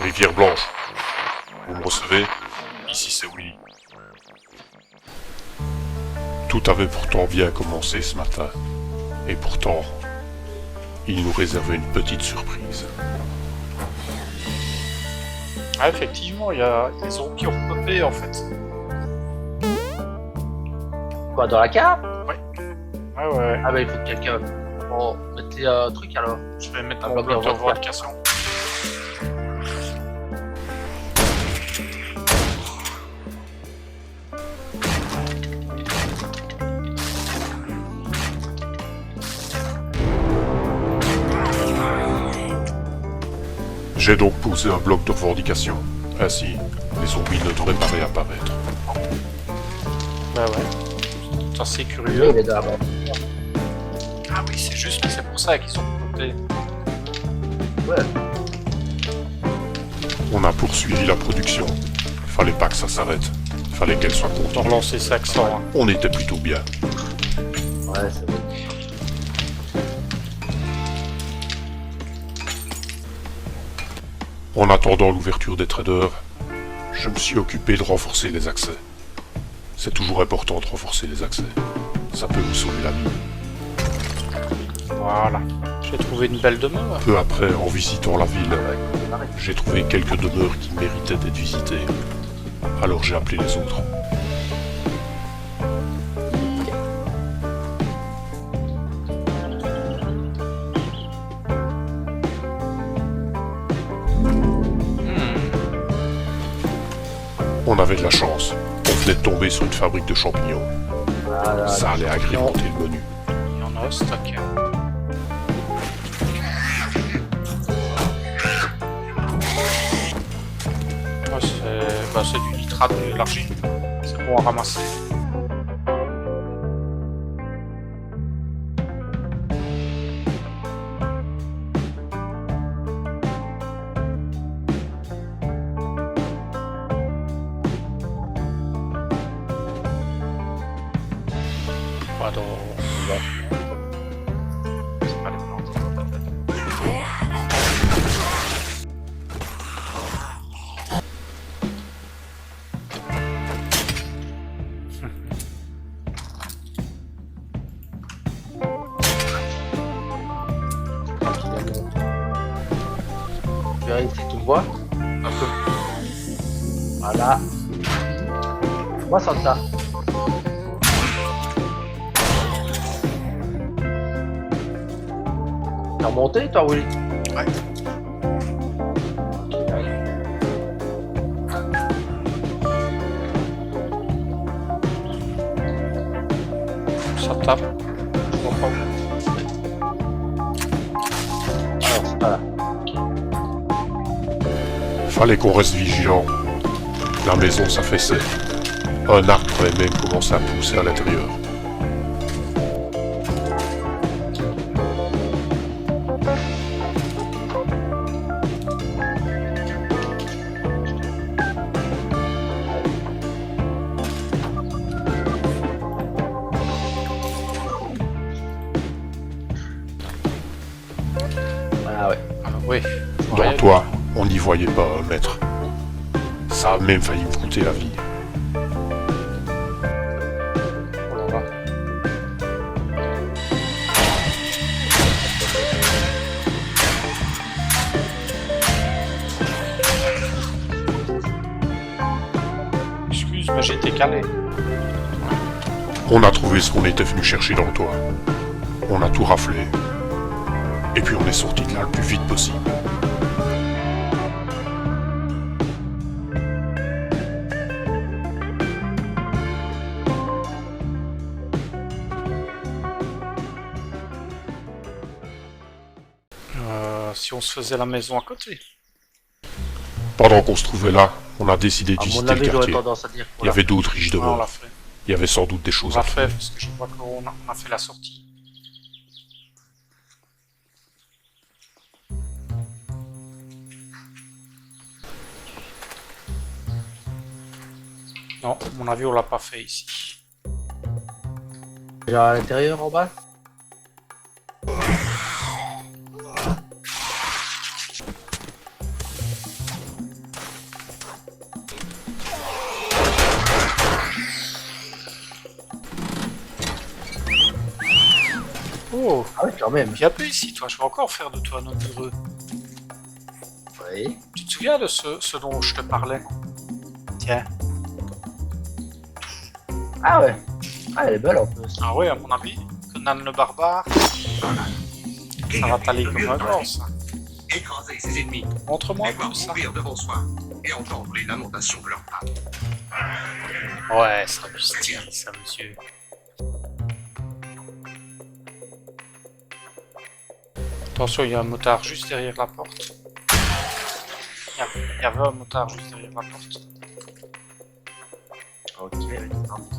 Rivière Blanche. Vous me recevez? Ici c'est Willy. Tout avait pourtant bien commencé ce matin. Et pourtant, il nous réservait une petite surprise. Ah, effectivement, il y a des zombies qui ont popé en fait. Quoi, dans la cave? Ouais, ouais. Ah bah il faut que quelqu'un... Bon, mettez un truc alors. Je vais mettre Un mon bloc bloc de de revendication. J'ai donc posé un bloc de revendication. Ainsi, les zombies ne devraient pas réapparaître. Bah ouais. C'est assez Oui, curieux. il est d'abord. Ah oui, c'est juste, c'est pour ça qu'ils ont popé. Ouais. On a poursuivi la production. Fallait pas que ça s'arrête. Fallait qu'elle soit Pour contente. relancer ça accent. Hein. On était plutôt bien. Ouais, c'est vrai. En attendant l'ouverture des traders, je me suis occupé de renforcer les accès. C'est toujours important de renforcer les accès. Ça peut vous sauver la vie. Voilà. J'ai trouvé une belle demeure. Peu après, en visitant la ville, j'ai trouvé quelques demeures qui méritaient d'être visitées. Alors j'ai appelé les autres. On avait de la chance. On venait de tomber sur une fabrique de champignons. Voilà, Ça allait agrémenter le menu. Il y en a au stock. C'est du nitrate de l'argile. C'est bon à ramasser. Pardon. C'est pas les plantes. Vérifie, tu me vois? Un peu. Voilà. Moi, ça ça. T'es remonté, toi, Willy? Ouais. Ça tape. Je comprends. Alors, c'est pas là. Fallait qu'on reste vigilant. La maison s'affaissait. Un arbre avait même commencé à pousser à l'intérieur. Ah ouais. Alors, oui. Dans toi, on n'y voyait pas un mètre. Ça a même failli me coûter la vie. Voilà. Excuse, mais j'ai été calé. On a trouvé ce qu'on était venu chercher dans le toit. On a tout raflé. Et puis on est sorti de là le plus vite possible. Si on se faisait la maison à côté. Pendant qu'on se trouvait là, on a décidé de À mon visiter le avis, j'aurais quartier. tendance à dire. Il y avait d'autres riches Ouais, on demeures. l'a fait. Il y avait sans doute des On choses à l'a fait faire. parce que je vois qu'on a fait la sortie. Non, à mon avis, on l'a pas fait ici. Genre à l'intérieur en bas. Oh, Ah oui, quand même. viens peu ici, toi. Je vais encore faire de toi un homme heureux. Oui. Tu te souviens de ce dont je te parlais? Tiens. Ah ouais. Ah, elle est belle en plus. Ah ouais, à mon avis, Conan le barbare, ça va t'aller comme un gant, ça. Écraser ses ennemis, Montre-moi et un voir peu ça. mourir de vos soins, et entendre les lamentations de leurs femmes. Ouais, ça me style, ça, monsieur. Attention, il y a un motard juste derrière la porte. Il y avait un motard juste derrière la porte. Ok, maintenant.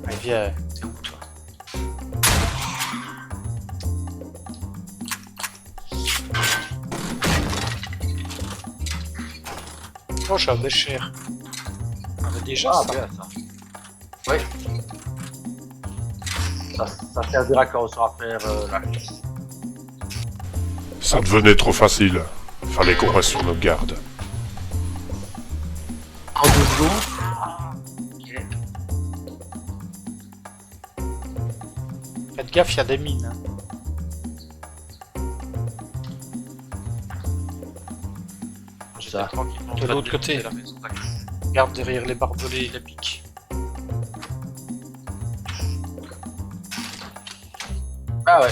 Allez, viens, t'es où, toi? Oh, j'ai un bécher. On avait déjà Ah, ça. bien ça. Oui. Ça servira quand on saura faire la chasse. Ça devenait trop facile. Fallait qu'on reste sur nos gardes. En 2 secondes. Ok. Faites gaffe, il y a des mines. Hein. Ça. Tranquillement. De l'autre côté. La maison d'accueil. Garde derrière les barbelés et les pics. Ah ouais.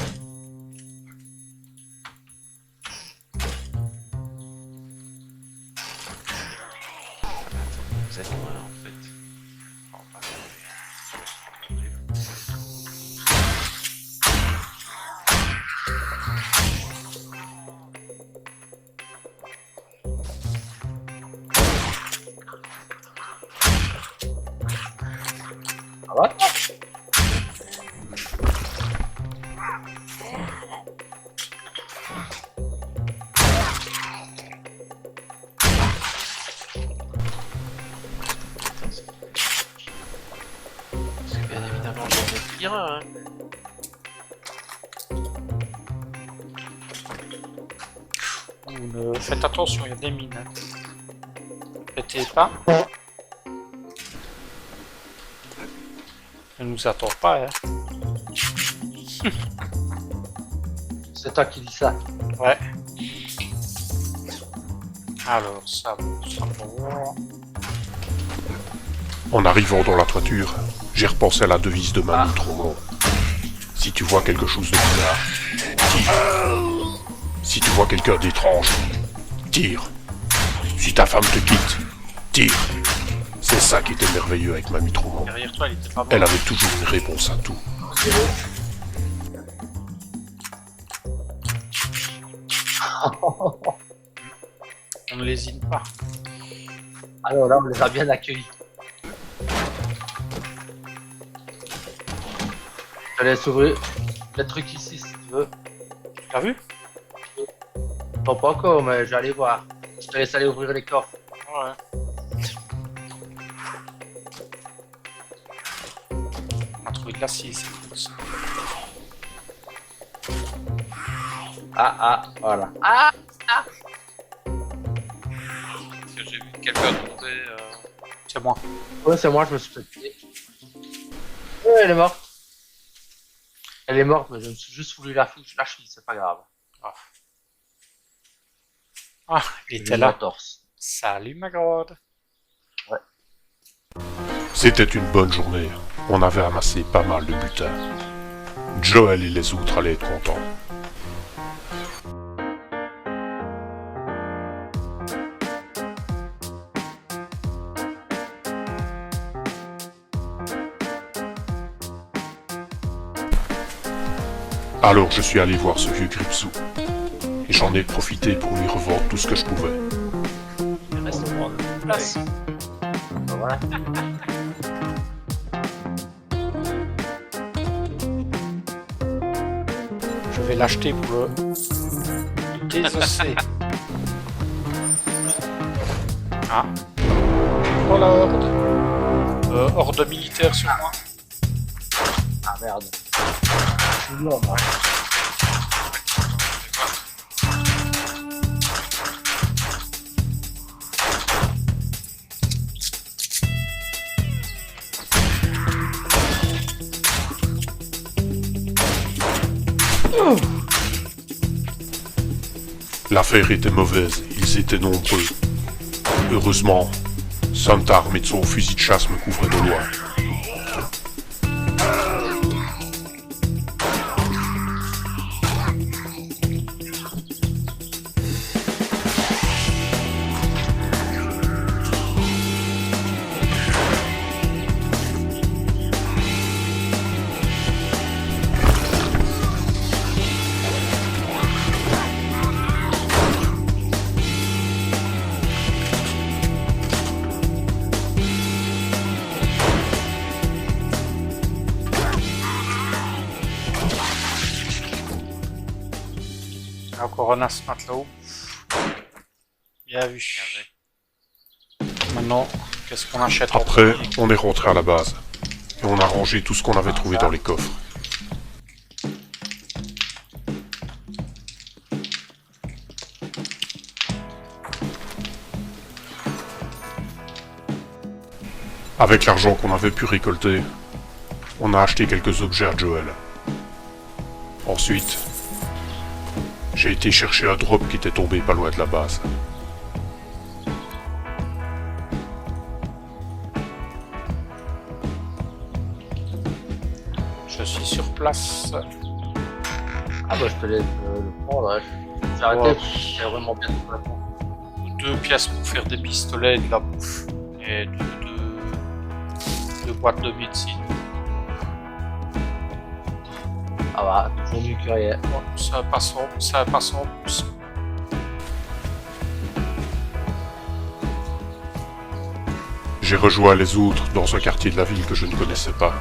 Vous êtes loin en fait. Oh, pas Ça va? Parce que bien évidemment, j'en ai pris un. Hein. Faites attention, il y a des mines. Hein. Pétez pas. Ne nous attends pas, hein. C'est toi qui dis ça. Ouais. Alors, ça va. En arrivant dans la toiture, j'ai repensé à la devise de Mamie Trogon. Si tu vois quelque chose de bizarre, tire. Si tu vois quelqu'un d'étrange, tire. Si ta femme te quitte, tire. C'est ça qui était merveilleux avec Mamie Trogon. Derrière toi, elle était pas bonne. Elle avait toujours une réponse à tout. On ne lésine pas. Alors là, on les a bien accueillis. Je te laisse ouvrir le truc ici si tu veux. Tu l'as vu? Non, pas encore, mais je vais aller voir. Je te laisse aller ouvrir les coffres. Ouais. On a trouvé de l'acier, c'est cool ça. Ah, voilà. Ah! Parce que j'ai vu quelqu'un tomber. C'est moi. Ouais, c'est moi, je me suis fait tuer. Ouais, elle est morte. Elle est morte, mais je me suis juste voulu la cheville, c'est pas grave. Ah, il J'ai était eu la là. torse. Salut ma grande. C'était une bonne journée. On avait amassé pas mal de butin. Joel et les autres allaient être contents. Alors je suis allé voir ce vieux Gripsou. Et j'en ai profité pour lui revendre tout ce que je pouvais. Il reste prendre place. Ben voilà. Je vais l'acheter pour le désosser. Ah. Oh la horde. Horde militaire sur moi. Ah merde. Je suis là, moi. L'affaire était mauvaise, ils étaient nombreux. Heureusement, Santa armé de son fusil de chasse me couvrait de loin. Encore un as matelot. Bien vu. Maintenant, qu'est-ce qu'on achète en Après, premier? on est rentré à la base. Et on a rangé tout ce qu'on avait trouvé dans les coffres. Avec l'argent qu'on avait pu récolter, on a acheté quelques objets à Joel. Ensuite, j'ai été chercher un drop qui était tombé pas loin de la base. Je suis sur place. Ah bah je te laisse le prendre, ouais. J'ai arrêté, Ouais. parce que c'est vraiment bien tout maintenant. 2 pièces pour faire des pistolets et de la bouffe. Et deux boîtes de médecine. Ah bah, toujours mieux que rien. Bon, ça passe en plus. J'ai rejoint les autres dans un quartier de la ville que je ne connaissais pas.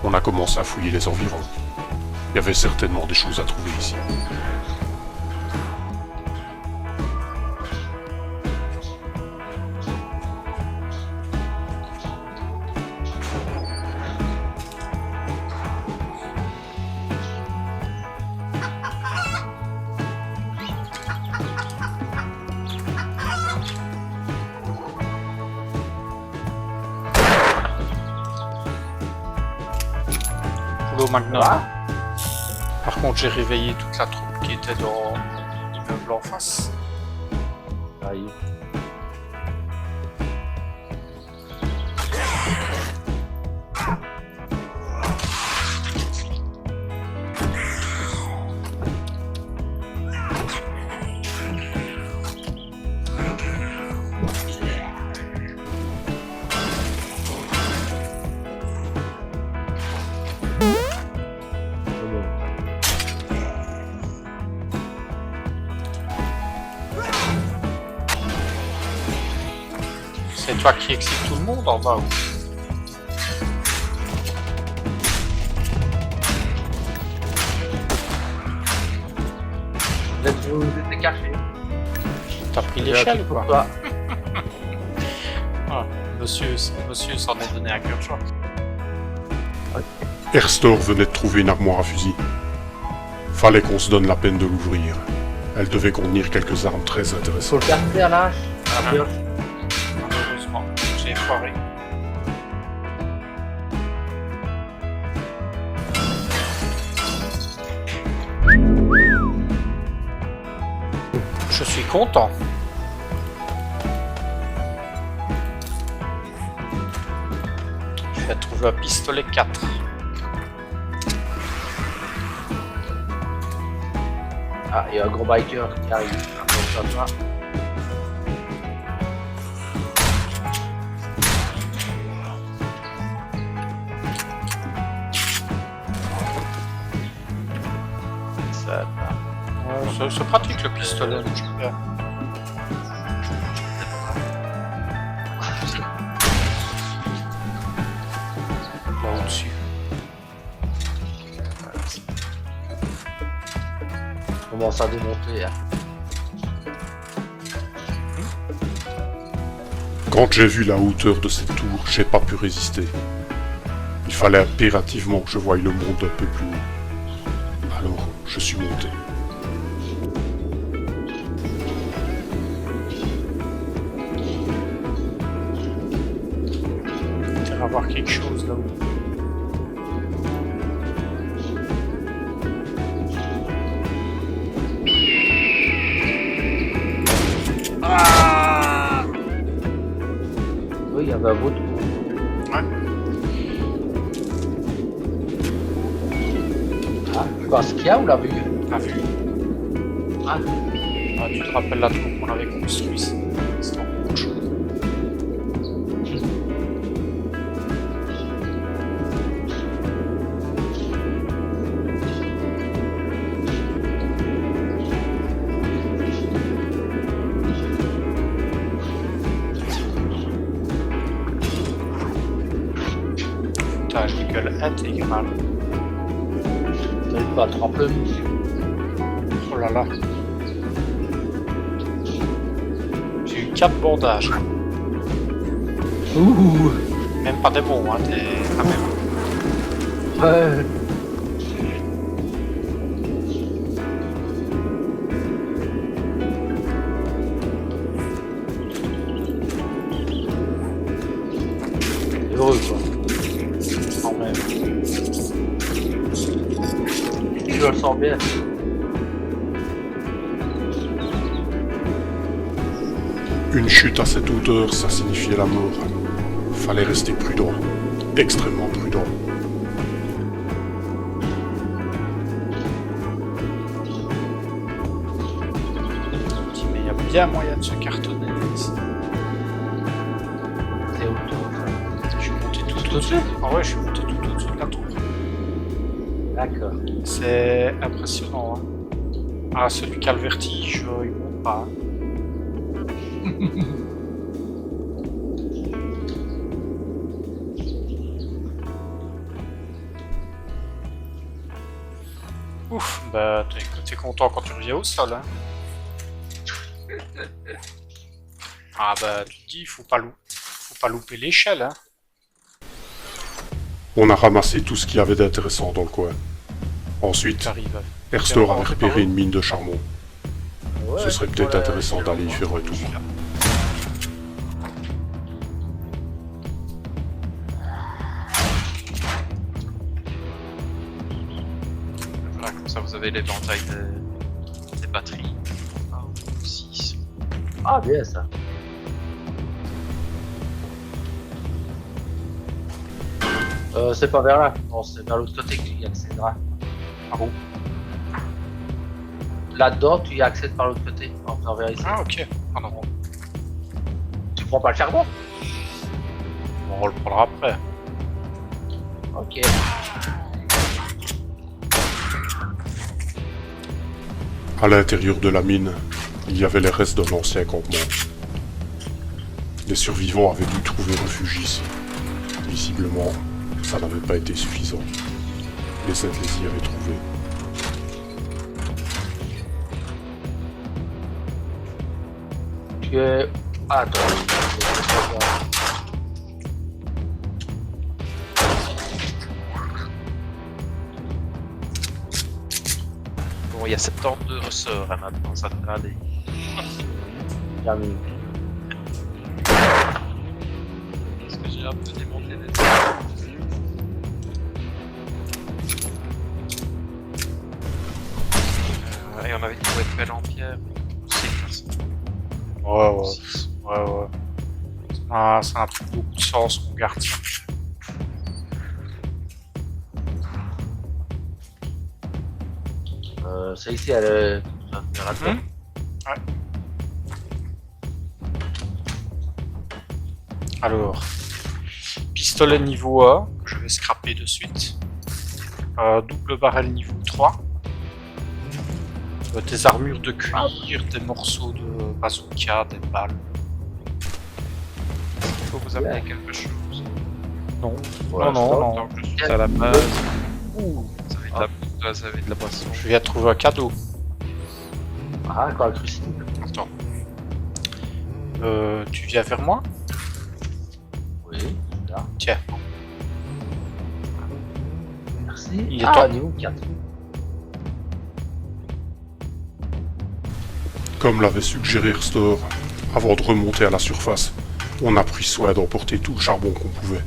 On a commencé à fouiller les environs. Il y avait certainement des choses à trouver ici. Boulot Magnum. Ah. Par contre, j'ai réveillé toute la troupe qui était dans l'immeuble en face. Aïe. C'est toi qui excite tout le monde en bas ou? Vous êtes caché. T'as pris J'ai un l'échelle truc ou pour quoi? toi. Ah, monsieur s'en est donné à cœur joie. Erstor venait de trouver une armoire à fusil. Fallait qu'on se donne la peine de l'ouvrir. Elle devait contenir quelques armes très Faut intéressantes. le faire faire là. Ah, bien. Malheureusement, j'ai foiré. Je suis content. Je vais trouver un pistolet 4. Ah, il y a un gros biker qui arrive. Donc, ça va. Ça va. C'est pratique le pistolet, j'aime bien. Là au-dessus. Commence à démonter. Hein. Quand j'ai vu la hauteur de cette tour, j'ai pas pu résister. Il fallait impérativement que je voie le monde un peu plus haut. Alors, je suis monté. Il va y avoir quelque chose là-haut. bah votre. Ouais. Ah, tu vois ce qu'il y a ou la vue? T'as vu? Ah, Ah, tu te rappelles la tour qu'on avait construite? C'était encore autre chose. T'as une gueule intégrale. t'as eu pas trempe Oh là là. J'ai eu 4 bandages. Ouh. Même pas des bons, hein, des... quand même. Ouais. Heureux quoi. Quand même. Je le sens bien. Une chute à cette hauteur, ça signifiait la mort. Fallait rester prudent. Extrêmement prudent. Mais il y a bien moyen de se cartonner ici. C'est autour. Je suis monté tout Tout au-dessus. au-dessus? Ah ouais, je suis monté tout au-dessus de la tour. D'accord. C'est impressionnant. Hein. Ah, celui qui a le vertige, il monte pas. Hein. Ouf, bah t'es content quand tu reviens au sol. Hein. Ah bah tu te dis, faut pas louper l'échelle. Hein. On a ramassé tout ce qu'il y avait d'intéressant dans le coin. Ensuite, T'arrives. Erstor avait repéré une mine de charbon. Ouais, Ce serait peut-être intéressant d'aller y faire un tour. Voilà, comme ça vous avez l'éventail des batteries. Ah, 6. Ah, bien ça. C'est pas vers là. Non, c'est vers l'autre côté que tu y accéderas. Par où? Là-dedans, tu y accèdes par l'autre côté. Enfin, vers ici. Ah ok, pardon. Tu prends pas le charbon? On le prendra après. Ok. À l'intérieur de la mine, il y avait les restes d'un ancien campement. Les survivants avaient dû trouver refuge ici. Visiblement, ça n'avait pas été suffisant. Les sept les y avaient trouvés. Tu es... Ah, attends. Bon, il y a 72 ressorts hein, maintenant, ça devrait aller. Terminé. Est-ce que j'ai un peu démonté les... Et on avait dit qu'on être belle en pierre. C'est Ouais, ouais. Ouais, ouais. Ah, ça n'a plus beaucoup de sens, mon garde. C'est ici, elle est... vers la droite. Ouais. Alors, pistolet niveau 1, que je vais scraper de suite. Double barrel niveau 3. Des armures de cuir, des morceaux de bazooka, des balles. Il faut vous amener quelque chose. Non, Ouais, non, non, stop. non. Donc je suis à la base. Ouh. Ça va être ça va être de la boisson. Je viens de trouver un cadeau. Ah, quoi, le crucible. Attends. Tu viens vers moi? Oui, là. Tiens. Merci. Il est Ah, temps. niveau 4. Comme l'avait suggéré Erstor, avant de remonter à la surface, on a pris soin d'emporter tout le charbon qu'on pouvait.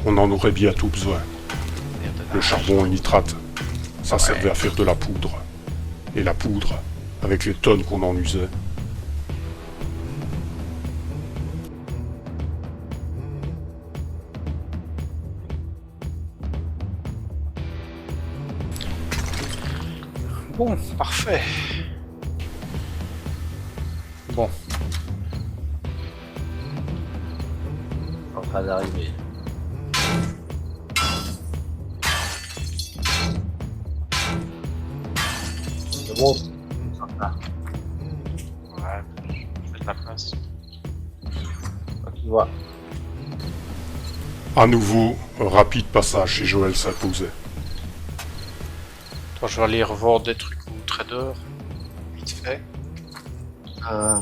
On en aurait bientôt besoin. Le charbon et nitrate, ça servait à faire de la poudre. Et la poudre, avec les tonnes qu'on en usait. Bon, parfait. Bon, En train d'arriver. C'est bon. Sympa. Ouais, je fais de la place. Toi qui vois. À nouveau, un rapide passage chez Joël s'imposait. toi je vais aller revendre des trucs au trader. Vite fait. Euh...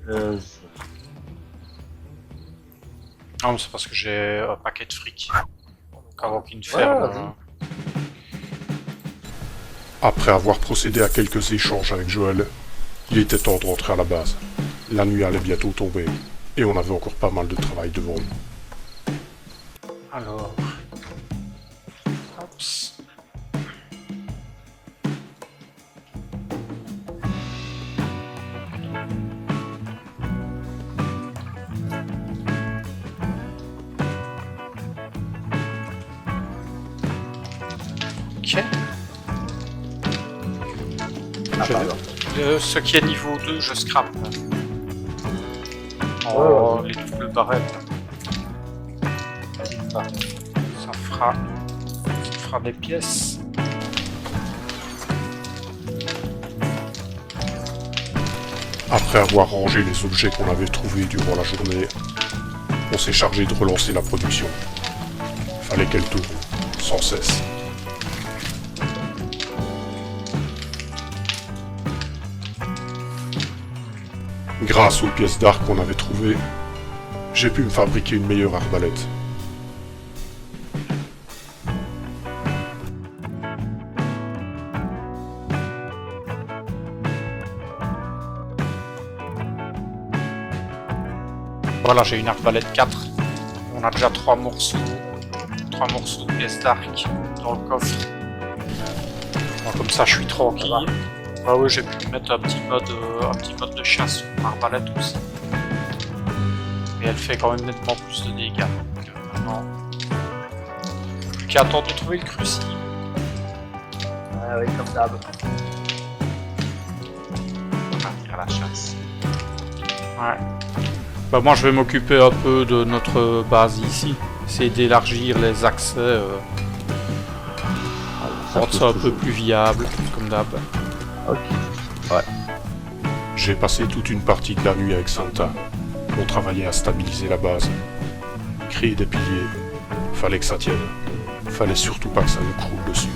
Euh... Non, mais c'est parce que j'ai un paquet de fric. Donc avant qu'une Ouais, ferme... vas-y. Après avoir procédé à quelques échanges avec Joël, il était temps de rentrer à la base. La nuit allait bientôt tomber, et on avait encore pas mal de travail devant nous. Alors... Hops. Ok. Ah, Je- pardon. Ce qui est niveau 2, je scrape. Ouais, Oh, vas-y. les doubles barrettes. N'hésite pas. Ça fera des pièces. Après avoir rangé les objets qu'on avait trouvés durant la journée, on s'est chargé de relancer la production. Fallait qu'elle tourne, sans cesse. Grâce aux pièces d'art qu'on avait trouvées, j'ai pu me fabriquer une meilleure arbalète. Voilà, j'ai une arbalète 4. On a déjà 3 morceaux de pièces d'arc dans le coffre. Bon, comme ça, je suis tranquille. Ah ouais, j'ai pu mettre un petit mode de chasse sur mon arbalète aussi. Et elle fait quand même nettement plus de dégâts. Donc, maintenant, plus qu'à attendre de trouver le crucible. Ah oui, comme d'hab. On va partir à la chasse. Ouais. Bah moi, je vais m'occuper un peu de notre base ici. Essayer d'élargir les accès, rendre ça un peu plus viable, comme d'hab. Ok. J'ai passé toute une partie de la nuit avec Santa. On travaillait à stabiliser la base. Créer des piliers. Fallait que ça tienne. Fallait surtout pas que ça nous croule dessus.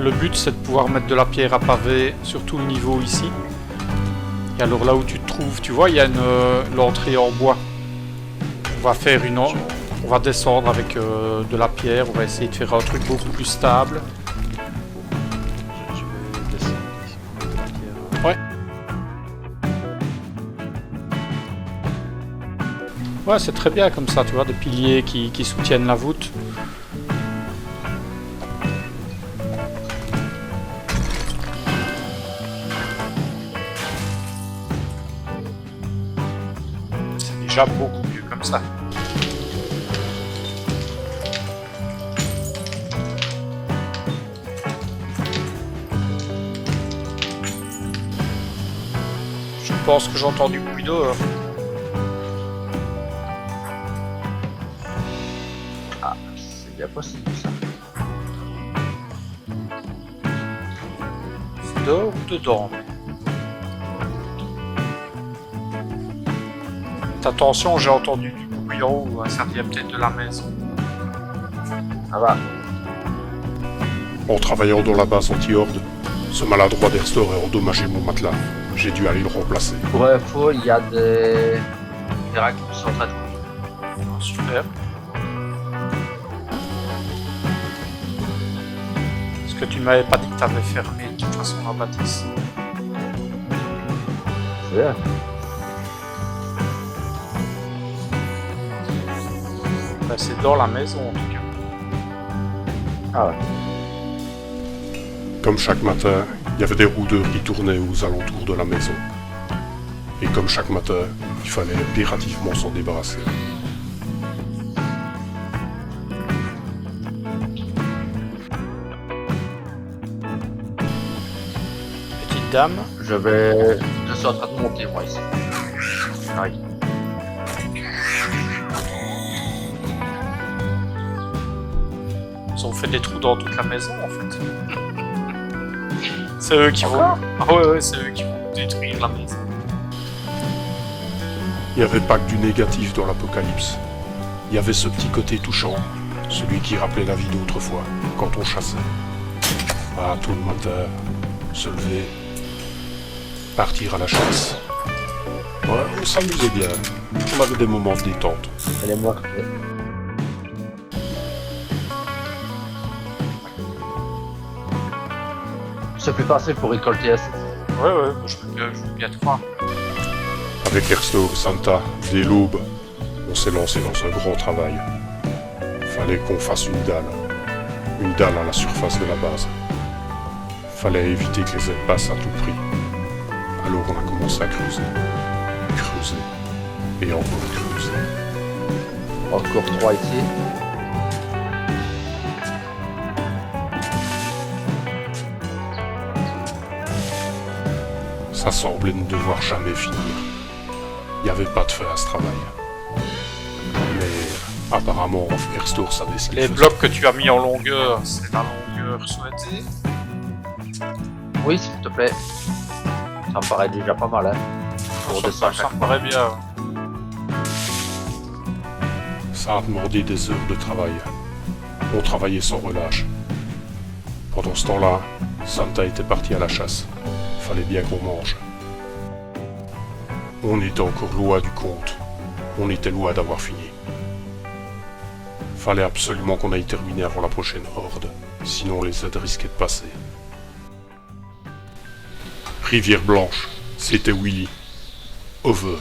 Le but, c'est de pouvoir mettre de la pierre à pavé sur tout le niveau ici. Et alors là où tu te trouves, tu vois, il y a l'entrée en bois. On va descendre avec de la pierre. On va essayer de faire un truc beaucoup plus stable. Je vais descendre ici pour mettre la pierre. Ouais, c'est très bien comme ça, tu vois, des piliers qui soutiennent la voûte. C'est déjà beaucoup mieux comme ça. Je pense que j'entends du bruit dehors. Ah, c'est bien possible ça. Dehors ou dedans? Attention, j'ai entendu du bruit en haut, hein, ça vient peut-être de la maison. Ça va. En travaillant dans la base anti-horde, ce maladroit d'Herstor a endommagé mon matelas. J'ai dû aller le remplacer. Pour info, il y a des raccourcis qui sont en train de courir. Ah, super. Est-ce que tu ne m'avais pas dit que tu avais fermé toute façon la bâtisse. C'est bien. Bah, c'est dans la maison en tout cas. Ah ouais. Comme chaque matin, il y avait des rôdeurs qui tournaient aux alentours de la maison. Et comme chaque matin, il fallait impérativement s'en débarrasser. Petite dame. Je suis en train de monter moi ici. J'arrive. Ils ont fait des trous dans toute la maison en fait. C'est eux qui vont. Ah ouais, c'est eux qui vont détruire la maison. Il n'y avait pas que du négatif dans l'apocalypse. Il y avait ce petit côté touchant, celui qui rappelait la vie d'autrefois, quand on chassait. Ah, tout le matin, se lever, partir à la chasse. Ouais, on s'amusait bien. On avait des moments de détente. Elle est morte. C'est plus facile pour récolter assez. Ouais, moi, je veux bien te croire. Avec Ersto, Santa, dès l'aube, on s'est lancé dans un grand travail. Fallait qu'on fasse une dalle. Une dalle à la surface de la base. Fallait éviter que les ailes passent à tout prix. Alors on a commencé à creuser. Creuser. Et encore creuser. Encore 3 ici. Ça semblait ne devoir jamais finir. Il n'y avait pas de fin à ce travail. Mais apparemment, Ersto savait ce qu'il Les faisait. blocs que tu as mis en longueur, c'est la longueur souhaitée. Oui, s'il te plaît. Ça me paraît déjà pas mal, hein. Pour Ça, descendre ça me paraît bien. Ça a demandé des heures de travail. On travaillait sans relâche. Pendant ce temps-là, Santa était parti à la chasse. Fallait bien qu'on mange. On était encore loin du compte. On était loin d'avoir fini. Fallait absolument qu'on aille terminer avant la prochaine horde, sinon les aides risquaient de passer. Rivière Blanche, c'était Willy. Over.